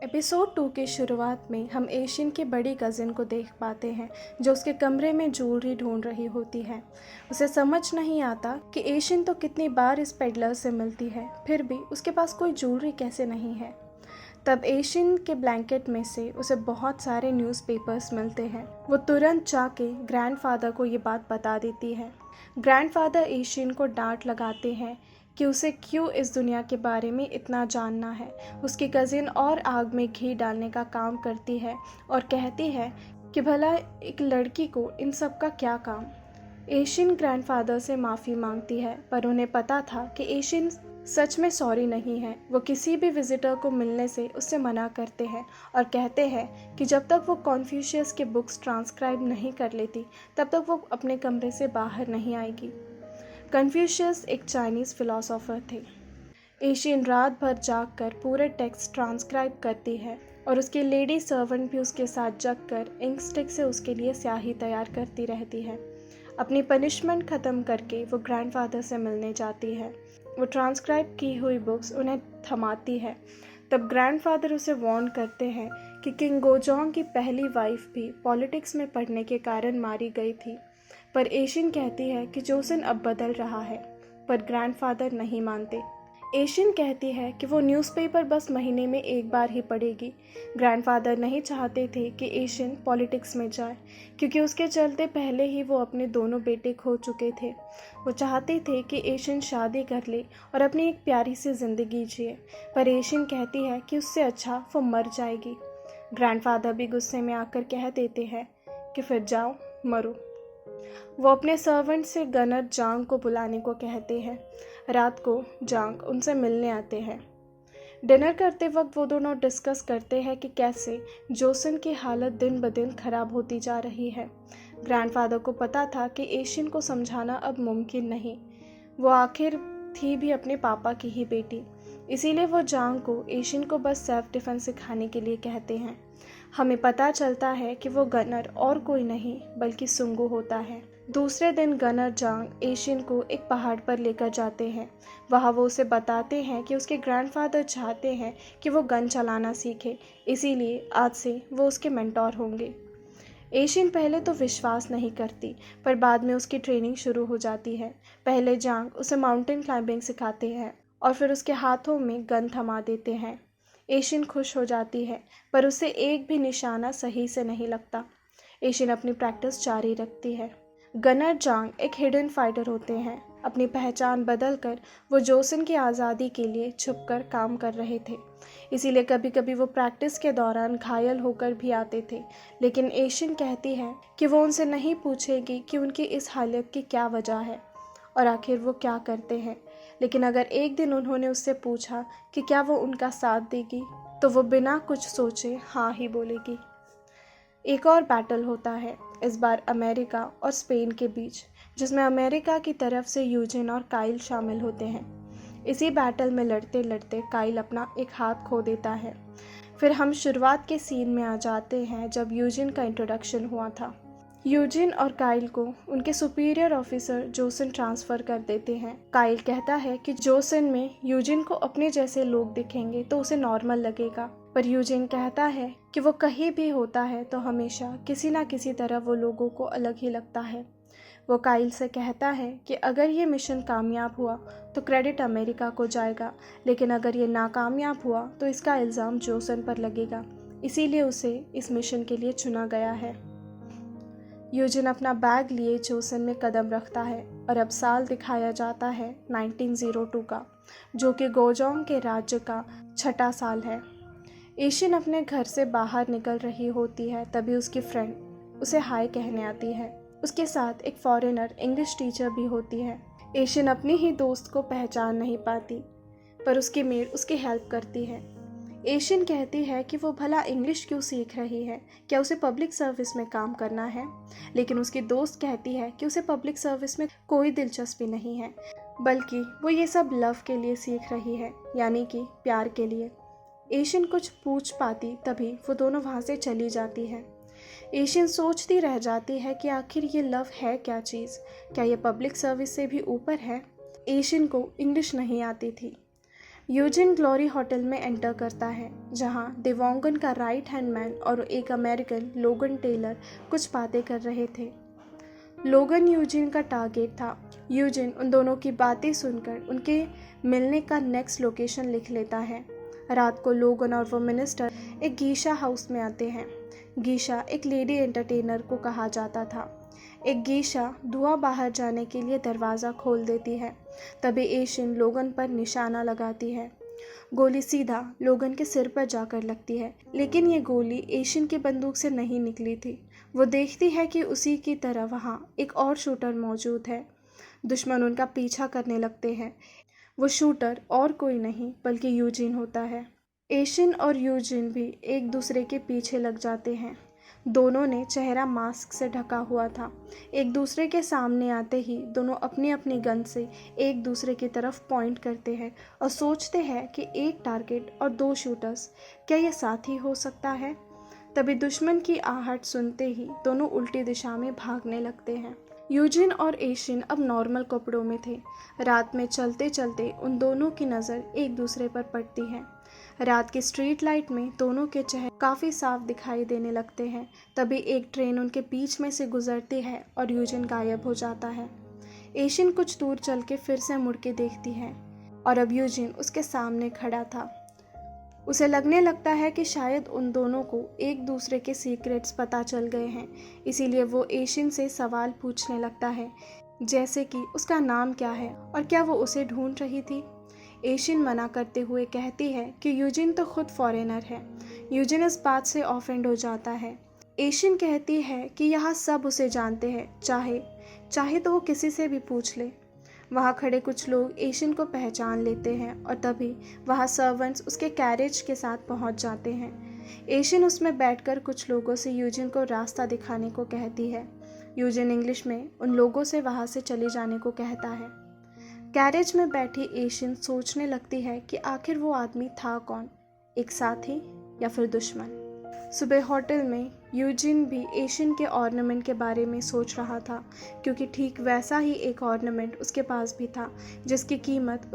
Episode 2 की शुरुआत में हम एशियन की बड़ी कज़िन को देख पाते हैं जो उसके कमरे में ज्वेलरी ढूंढ रही होती है। उसे समझ नहीं आता कि एशियन तो कितनी बार इस पेडलर से मिलती है, फिर भी उसके पास कोई ज्वेलरी कैसे नहीं है। तब एशियन के ब्लैंकेट में से उसे बहुत सारे न्यूज़पेपर्स मिलते हैं। वो तुरंत जाके ग्रैंडफादर को ये बात बता देती है। ग्रैंडफादर एशियन को डांट लगाते हैं कि उसे क्यों इस दुनिया के बारे में इतना जानना है। उसकी कज़िन और आग में घी डालने का काम करती है और कहती है कि भला एक लड़की को इन सब का क्या काम। एशियन ग्रैंडफादर से माफ़ी मांगती है, पर उन्हें पता था कि एशियन सच में सॉरी नहीं है। वो किसी भी विजिटर को मिलने से उससे मना करते हैं और कहते हैं कि जब तक वो कॉन्फ्यूशियस के बुक्स ट्रांसक्राइब नहीं कर लेती तब तक वो अपने कमरे से बाहर नहीं आएगी। कन्फ्यूशियस एक चाइनीज़ फिलोसोफर थे। एशियन रात भर जाग कर पूरे टेक्स्ट ट्रांसक्राइब करती है और उसकी लेडी सर्वेंट भी उसके साथ जग कर इंक स्टिक से उसके लिए स्याही तैयार करती रहती है। अपनी पनिशमेंट ख़त्म करके वो ग्रैंडफादर से मिलने जाती है। वो ट्रांसक्राइब की हुई बुक्स उन्हें थमाती है। तब ग्रैंडफादर उसे वार्न करते हैं कि किंग गोजोंग की पहली वाइफ भी पॉलिटिक्स में पढ़ने के कारण मारी गई थी। पर एशियन कहती है कि जोसन अब बदल रहा है, पर ग्रैंडफादर नहीं मानते। एशियन कहती है कि वो न्यूज़पेपर बस महीने में एक बार ही पढ़ेगी। ग्रैंडफादर नहीं चाहते थे कि एशियन पॉलिटिक्स में जाए, क्योंकि उसके चलते पहले ही वो अपने दोनों बेटे खो चुके थे। वो चाहते थे कि एशियन शादी कर ले और अपनी एक प्यारी सी ज़िंदगी जिए, पर एशियन कहती है कि उससे अच्छा वो मर जाएगी। ग्रैंडफादर भी गुस्से में आकर कह देते हैं कि फिर जाओ मरो। वो अपने सर्वेंट से गनर जांग को बुलाने को कहते हैं। रात को जांग उनसे मिलने आते हैं। डिनर करते वक्त वो दोनों डिस्कस करते हैं कि कैसे जोसन की हालत दिन ब दिन खराब होती जा रही है। ग्रैंडफादर को पता था कि एशियन को समझाना अब मुमकिन नहीं। वो आखिर थी भी अपने पापा की ही बेटी, इसीलिए वो जांग को एशियन को बस सेल्फ डिफेंस सिखाने के लिए कहते हैं। हमें पता चलता है कि वो गनर और कोई नहीं बल्कि सुंगू होता है। दूसरे दिन गनर जांग एशियन को एक पहाड़ पर लेकर जाते हैं। वहाँ वो उसे बताते हैं कि उसके ग्रैंडफादर चाहते हैं कि वो गन चलाना सीखे, इसीलिए आज से वो उसके मेंटोर होंगे। एशियन पहले तो विश्वास नहीं करती, पर बाद में उसकी ट्रेनिंग शुरू हो जाती है। पहले जांग उसे माउंटेन क्लाइंबिंग सिखाते हैं और फिर उसके हाथों में गन थमा देते हैं। एशियन खुश हो जाती है, पर उसे एक भी निशाना सही से नहीं लगता। एशियन अपनी प्रैक्टिस जारी रखती है। गनर जांग एक हिडन फाइटर होते हैं। अपनी पहचान बदलकर वो जोसन की आज़ादी के लिए छुपकर काम कर रहे थे, इसीलिए कभी कभी वो प्रैक्टिस के दौरान घायल होकर भी आते थे। लेकिन एशियन कहती है कि वो उनसे नहीं पूछेगी कि उनकी इस हालत की क्या वजह है और आखिर वो क्या करते हैं। लेकिन अगर एक दिन उन्होंने उससे पूछा कि क्या वो उनका साथ देगी, तो वो बिना कुछ सोचे हाँ ही बोलेगी। एक और बैटल होता है, इस बार अमेरिका और स्पेन के बीच, जिसमें अमेरिका की तरफ से यूजिन और काइल शामिल होते हैं। इसी बैटल में लड़ते लड़ते काइल अपना एक हाथ खो देता है। फिर हम शुरुआत के सीन में आ जाते हैं जब यूजिन का इंट्रोडक्शन हुआ था। यूजिन और काइल को उनके सुपीरियर ऑफिसर जोसन ट्रांसफ़र कर देते हैं। काइल कहता है कि जोसन में यूजिन को अपने जैसे लोग दिखेंगे तो उसे नॉर्मल लगेगा, पर यूजिन कहता है कि वो कहीं भी होता है तो हमेशा किसी ना किसी तरह वो लोगों को अलग ही लगता है। वो काइल से कहता है कि अगर ये मिशन कामयाब हुआ तो क्रेडिट अमेरिका को जाएगा, लेकिन अगर ये नाकामयाब हुआ तो इसका इल्ज़ाम जोसन पर लगेगा, इसीलिए उसे इस मिशन के लिए चुना गया है। यूजिन अपना बैग लिए जोसन में कदम रखता है और अब साल दिखाया जाता है 1902 का, जो कि गोजोंग के राज्य का 6ठा साल है। एशियन अपने घर से बाहर निकल रही होती है, तभी उसकी फ्रेंड उसे हाय कहने आती है। उसके साथ एक फॉरेनर इंग्लिश टीचर भी होती है। एशियन अपनी ही दोस्त को पहचान नहीं पाती, पर उसकी मेड उसकी हेल्प करती है। एशियन कहती है कि वो भला इंग्लिश क्यों सीख रही है, क्या उसे पब्लिक सर्विस में काम करना है। लेकिन उसकी दोस्त कहती है कि उसे पब्लिक सर्विस में कोई दिलचस्पी नहीं है, बल्कि वो ये सब लव के लिए सीख रही है, यानी कि प्यार के लिए। एशियन कुछ पूछ पाती तभी वो दोनों वहाँ से चली जाती है। एशियन सोचती रह जाती है कि आखिर ये लव है क्या चीज़, क्या ये पब्लिक सर्विस से भी ऊपर है। एशियन को इंग्लिश नहीं आती थी। यूजिन ग्लोरी होटल में एंटर करता है, जहां देवोंगन का राइट हैंड मैन और एक अमेरिकन लोगन टेलर कुछ बातें कर रहे थे। लोगन यूजिन का टारगेट था। यूजिन उन दोनों की बातें सुनकर उनके मिलने का नेक्स्ट लोकेशन लिख लेता है। रात को लोगन और वो मिनिस्टर एक गीशा हाउस में आते हैं। गीशा एक लेडी एंटरटेनर को कहा जाता था। एक गीशा धुआं बाहर जाने के लिए दरवाज़ा खोल देती है। तभी एशियन लोगन पर निशाना लगाती है। गोली सीधा लोगन के सिर पर जाकर लगती है, लेकिन ये गोली एशियन की बंदूक से नहीं निकली थी। वो देखती है कि उसी की तरह वहाँ एक और शूटर मौजूद है। दुश्मन उनका पीछा करने लगते हैं। वो शूटर और कोई नहीं बल्कि यूजिन होता है। एशियन और यूजिन भी एक दूसरे के पीछे लग जाते हैं। दोनों ने चेहरा मास्क से ढका हुआ था। एक दूसरे के सामने आते ही दोनों अपनी अपनी गन से एक दूसरे की तरफ पॉइंट करते हैं और सोचते हैं कि एक टारगेट और 2 शूटर्स, क्या ये साथी हो सकता है? तभी दुश्मन की आहट सुनते ही दोनों उल्टी दिशा में भागने लगते हैं। यूजिन और एशियन अब नॉर्मल कपड़ों में थे। रात में चलते चलते उन दोनों की नज़र एक दूसरे पर पड़ती है। रात की स्ट्रीट लाइट में दोनों के चेहरे काफ़ी साफ दिखाई देने लगते हैं। तभी एक ट्रेन उनके बीच में से गुजरती है और यूजिन गायब हो जाता है। एशियन कुछ दूर चल के फिर से मुड़ के देखती है और अब यूजिन उसके सामने खड़ा था। उसे लगने लगता है कि शायद उन दोनों को एक दूसरे के सीक्रेट्स पता चल गए हैं। इसीलिए वो एशियन से सवाल पूछने लगता है, जैसे कि उसका नाम क्या है और क्या वो उसे ढूंढ रही थी। एशियन मना करते हुए कहती है कि यूजिन तो खुद फॉरेनर है। यूजिन इस बात से ऑफेंड हो जाता है। एशियन कहती है कि यहाँ सब उसे जानते हैं, चाहे तो वो किसी से भी पूछ ले। वहाँ खड़े कुछ लोग एशियन को पहचान लेते हैं और तभी वहाँ सर्वेंट्स उसके कैरेज के साथ पहुँच जाते हैं। एशियन उसमें बैठकर कुछ लोगों से यूजिन को रास्ता दिखाने को कहती है। यूजिन इंग्लिश में उन लोगों से वहाँ से चले जाने को कहता है। कैरेज में बैठी एशियन सोचने लगती है कि आखिर वो आदमी था कौन, एक साथी या फिर दुश्मन। सुबह होटल में यूजिन भी एशियन के ऑर्नामेंट के बारे में सोच रहा था, क्योंकि ठीक वैसा ही एक ऑर्नामेंट उसके पास भी था, जिसकी कीमत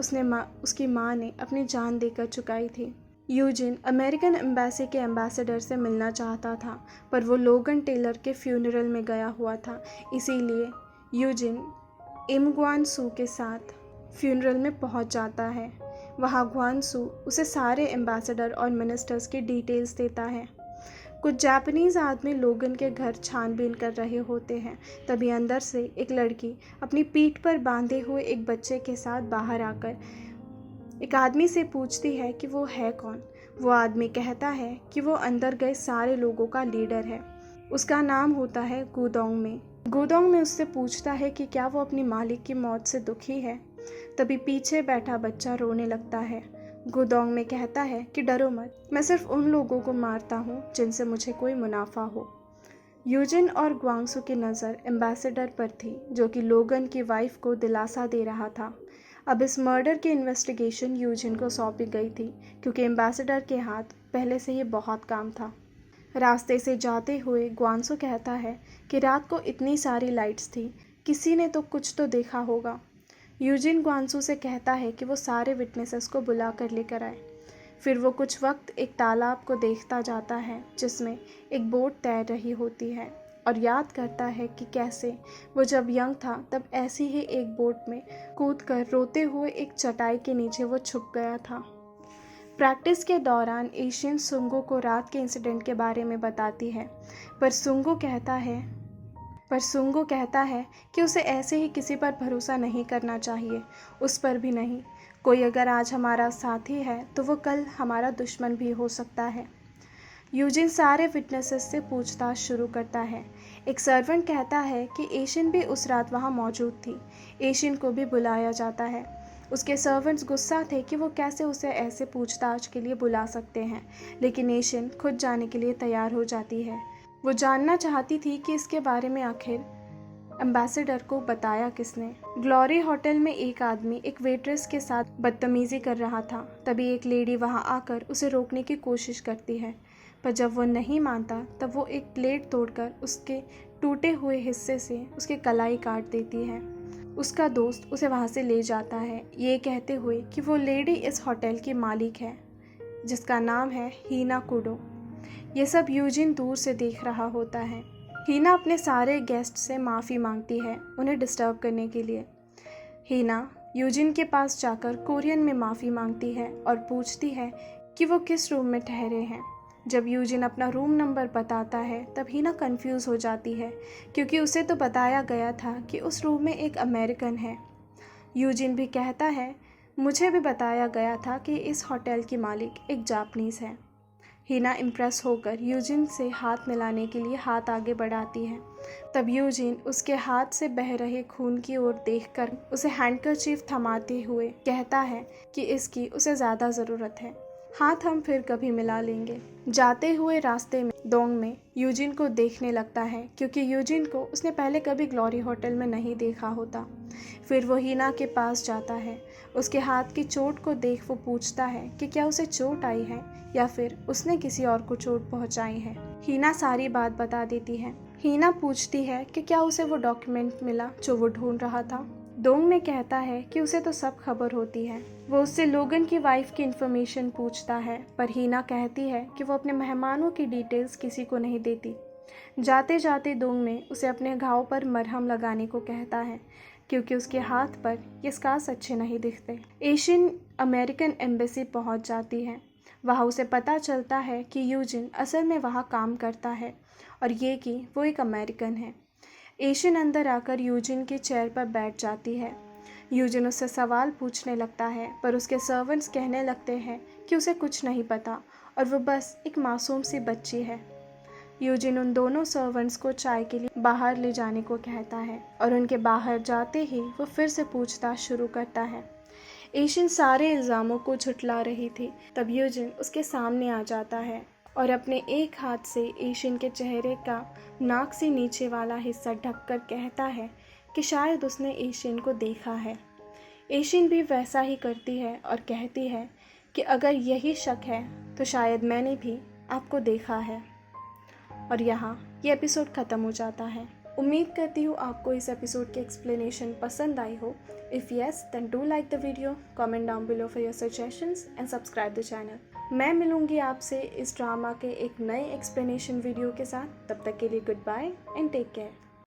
उसकी माँ ने अपनी जान देकर चुकाई थी। यूजिन अमेरिकन एम्बेसी के एम्बेसडर से मिलना चाहता था, पर वो लोगन टेलर के फ्यूनरल में गया हुआ था। इसीलिए यूजिन इम ग्वान सू के साथ फ्यूनरल में पहुंच जाता है। वहाँ ग्वान सू उसे सारे एम्बेसडर और मिनिस्टर्स की डिटेल्स देता है। कुछ जापानीज़ आदमी लोगन के घर छानबीन कर रहे होते हैं। तभी अंदर से एक लड़की अपनी पीठ पर बांधे हुए एक बच्चे के साथ बाहर आकर एक आदमी से पूछती है कि वो है कौन। वो आदमी कहता है कि वो अंदर गए सारे लोगों का लीडर है। उसका नाम होता है गुदोंग में। गुदोंग में उससे पूछता है कि क्या वो अपनी मालिक की मौत से दुखी है। तभी पीछे बैठा बच्चा रोने लगता है। गुदोंग में कहता है कि डरो मत, मैं सिर्फ उन लोगों को मारता हूँ जिनसे मुझे कोई मुनाफा हो। यूजिन और ग्वांगसू की नज़र एम्बेसडर पर थी, जो कि लोगन की वाइफ को दिलासा दे रहा था। अब इस मर्डर की इन्वेस्टिगेशन यूजिन को सौंपी गई थी, क्योंकि एम्बेसडर के हाथ पहले से ही बहुत काम था। रास्ते से जाते हुए ग्वांगसू कहता है कि रात को इतनी सारी लाइट्स थी, किसी ने तो कुछ तो देखा होगा। यूजिन ग्वांगसू से कहता है कि वो सारे विटनेसेस को बुला कर लेकर आए। फिर वो कुछ वक्त एक तालाब को देखता जाता है, जिसमें एक बोट तैर रही होती है, और याद करता है कि कैसे वो जब यंग था तब ऐसी ही एक बोट में कूदकर रोते हुए एक चटाई के नीचे वो छुप गया था। प्रैक्टिस के दौरान एशियन सुंगो को रात के इंसिडेंट के बारे में बताती है, पर सुंगो कहता है कि उसे ऐसे ही किसी पर भरोसा नहीं करना चाहिए, उस पर भी नहीं। कोई अगर आज हमारा साथी है तो वो कल हमारा दुश्मन भी हो सकता है। यूजिन सारे विटनेसेस से पूछताछ शुरू करता है। एक सर्वेंट कहता है कि एशियन भी उस रात वहाँ मौजूद थी। एशियन को भी बुलाया जाता है। उसके सर्वेंट्स गुस्सा थे कि वो कैसे उसे ऐसे पूछताछ के लिए बुला सकते हैं, लेकिन एशियन खुद जाने के लिए तैयार हो जाती है। वो जानना चाहती थी कि इसके बारे में आखिर एम्बेसडर को बताया किसने। ग्लोरी होटल में एक आदमी एक वेट्रेस के साथ बदतमीजी कर रहा था। तभी एक लेडी वहां आकर उसे रोकने की कोशिश करती है, पर जब वो नहीं मानता तब वो एक प्लेट तोड़कर उसके टूटे हुए हिस्से से उसकी कलाई काट देती है। उसका दोस्त उसे वहाँ से ले जाता है, ये कहते हुए कि वो लेडी इस होटल की मालिक है जिसका नाम है हीना कुडो। ये सब यूजिन दूर से देख रहा होता है। हीना अपने सारे गेस्ट से माफ़ी मांगती है उन्हें डिस्टर्ब करने के लिए। हीना यूजिन के पास जाकर कोरियन में माफ़ी मांगती है और पूछती है कि वो किस रूम में ठहरे हैं। जब यूजिन अपना रूम नंबर बताता है तब हीना कंफ्यूज हो जाती है क्योंकि उसे तो बताया गया था कि उस रूम में एक अमेरिकन है। यूजिन भी कहता है मुझे भी बताया गया था कि इस होटल की मालिक एक जापानीज़ है। हीना इम्प्रेस होकर यूजिन से हाथ मिलाने के लिए हाथ आगे बढ़ाती है। तब यूजिन उसके हाथ से बह रहे खून की ओर देखकर उसे हैंडकरचीफ थमाते हुए कहता है कि इसकी उसे ज़्यादा ज़रूरत है, हाथ हम फिर कभी मिला लेंगे। जाते हुए रास्ते में दोंग में यूजिन को देखने लगता है क्योंकि यूजिन को उसने पहले कभी ग्लोरी होटल में नहीं देखा होता। फिर वो हीना के पास जाता है। उसके हाथ की चोट को देख वो पूछता है कि क्या उसे चोट आई है या फिर उसने किसी और को चोट पहुंचाई है। हीना सारी बात बता देती है। हीना पूछती है कि क्या उसे वो डॉक्यूमेंट मिला जो वो ढूंढ रहा था। डोंग में कहता है कि उसे तो सब खबर होती है। वो उससे लोगन की वाइफ की इन्फॉर्मेशन पूछता है पर हीना कहती है कि वो अपने मेहमानों की डिटेल्स किसी को नहीं देती। जाते जाते डोंग में उसे अपने घाव पर मरहम लगाने को कहता है क्योंकि उसके हाथ पर ये स्कार्स अच्छे नहीं दिखते। एशियन अमेरिकन एम्बेसी पहुंच जाती है। वहाँ उसे पता चलता है कि यूजिन असल में वहाँ काम करता है और ये कि वो एक अमेरिकन है। एशियन अंदर आकर यूजिन के चेयर पर बैठ जाती है। यूजिन उससे सवाल पूछने लगता है पर उसके सर्वेंट्स कहने लगते हैं कि उसे कुछ नहीं पता और वो बस एक मासूम सी बच्ची है। यूजिन उन दोनों सर्वेंट्स को चाय के लिए बाहर ले जाने को कहता है और उनके बाहर जाते ही वो फिर से पूछताछ शुरू करता है। एशियन सारे इल्ज़ामों को झुठला रही थी। तब यूजिन उसके सामने आ जाता है और अपने एक हाथ से एशियन के चेहरे का नाक से नीचे वाला हिस्सा ढककर कहता है कि शायद उसने एशियन को देखा है। एशियन भी वैसा ही करती है और कहती है कि अगर यही शक है तो शायद मैंने भी आपको देखा है। और यहाँ ये एपिसोड ख़त्म हो जाता है। उम्मीद करती हूँ आपको इस एपिसोड की एक्सप्लेनेशन पसंद आई हो। If yes then do like the video, comment down below for your suggestions and subscribe the channel. मैं मिलूँगी आपसे इस ड्रामा के एक नए एक्सप्लेनेशन वीडियो के साथ। तब तक के लिए goodbye and take care.